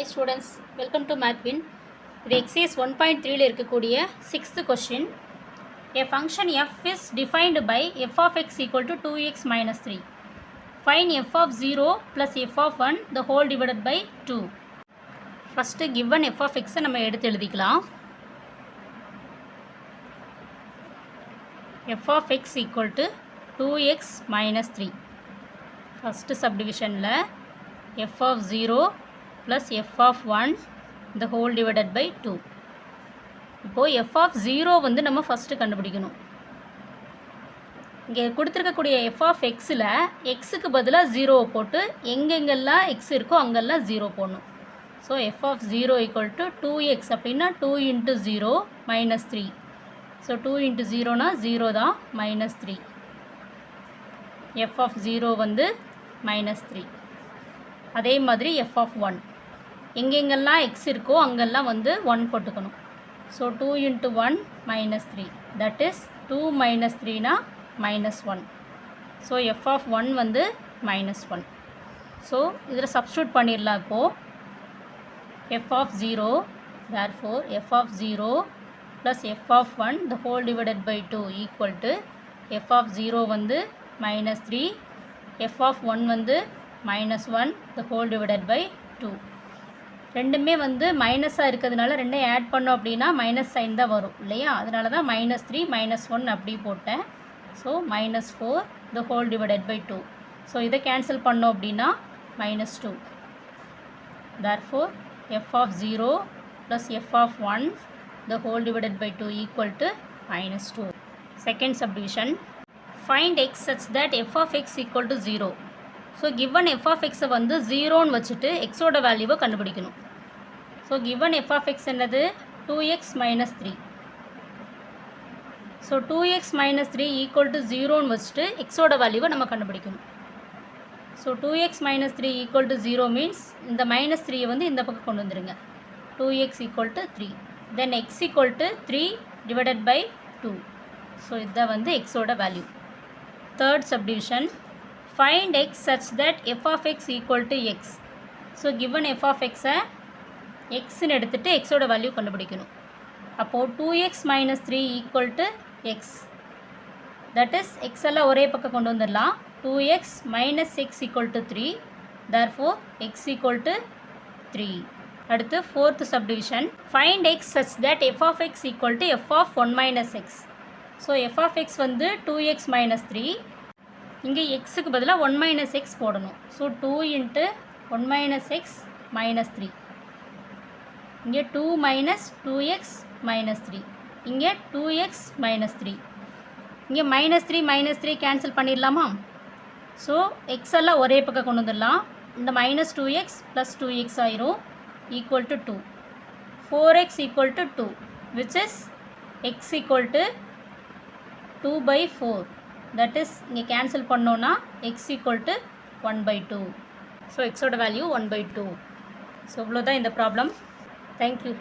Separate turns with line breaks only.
Hi students, welcome to MathWin. இது exercise 1.3 ல இருக்கக்கூடிய 6th question. A function f is defined by f of x equal to 2x minus 3. Find f of 0 plus f of 1 the whole divided by 2. First given f of x நம்ம எடுத்து எழுதிக்கலாம். f of x equal to 2x minus 3. First subdivision ல f of 0 plus f of 1 the whole divided by 2. இப்போ f of 0 வந்து நம்ம first கண்டுபிடிக்கணும். இங்கே கொடுத்துருக்கக்கூடிய f of xல xக்கு பதிலாக 0 போட்டு எங்கெங்கெல்லாம் x இருக்கோ அங்கெல்லாம் 0 போடணும். So f of 0 equal to 2x அப்படின்னா 2 into 0 minus 3. ஸோ 2 into 0னா 0 தான் minus 3. f of 0 வந்து minus 3. அதே மாதிரி f of 1 எங்கெங்கெல்லாம் x இருக்கோ அங்கெல்லாம் வந்து 1 போட்டுக்கணும். So 2 into 1 minus 3 that is 2 minus 3னா minus 1. So f of 1 வந்து minus 1. ஸோ இதில் சப்ஸ்டியூட் பண்ணிடலாம். இப்போது f of 0 therefore f of 0 plus f of 1 the whole divided by 2 equal to f of 0 வந்து minus 3 f of 1 வந்து minus 1 the whole divided by 2. ரெண்டுமே வந்து மைனஸாக இருக்கிறதுனால ரெண்டையும் ஆட் பண்ணோம் அப்படின்னா மைனஸ் சைன் தான் வரும் இல்லையா, அதனால தான் minus 3 minus 1 அப்படி போட்டேன். So minus 4 the whole divided by 2. So இதை கேன்சல் பண்ணோம் அப்படின்னா minus 2. therefore f of 0 plus f of 1 the whole divided by 2 equal to minus 2. Second subdivision. Find x such that f of x equal to 0. So given f of x வந்து 0ன்னு வச்சுட்டு எக்ஸோட வேல்யூவை கண்டுபிடிக்கணும். So given f of x என்னது 2x minus 3. So 2x minus 3 equal to 0ன்னு வச்சுட்டு எக்ஸோட வேல்யூவை நம்ம கண்டுபிடிக்கணும். So 2x minus 3 equal to 0 means இந்த மைனஸ் 3 வந்து இந்த பக்கம் கொண்டு வந்துடுங்க. 2x equal to 3. Then x equal to 3 divided by 2. So இதுதான் வந்து எக்ஸோட value. Third subdivision. Find x such that f of x equal to x. So given f of x-ஐ xன்னு எடுத்துகிட்டு எக்ஸோட வேல்யூ கண்டுபிடிக்கணும். அப்போது 2x minus 3 equal to x. that is x எல்லாம் ஒரே பக்கம் கொண்டு வந்துடலாம். 2x minus x equal to 3. therefore x equal to 3. அடுத்து fourth subdivision. Find x such that f of x equal to f of 1 minus x. So f of x வந்து 2x minus 3. இங்கே எக்ஸுக்கு பதிலாக 1 minus x போடணும். So 2 into 1 minus x minus 3. இங்கே 2 minus 2x minus 3. இங்கே 2x minus 3. இங்கே minus 3 cancel பண்ணிடலாமா? So X எல்லாம் ஒரே பக்கம் கொண்டு வந்துடலாம். இந்த minus 2x plus 2x ஆயிரும் equal to 2. 4x equal to 2 which is x equal to 2 by 4. that is இங்கே கேன்சல் பண்ணோன்னா x equal to 1 by 2. So எக்ஸோட வேல்யூ 1 by 2. ஸோ இவ்வளோதான் இந்த ப்ராப்ளம். தேங்க்யூ.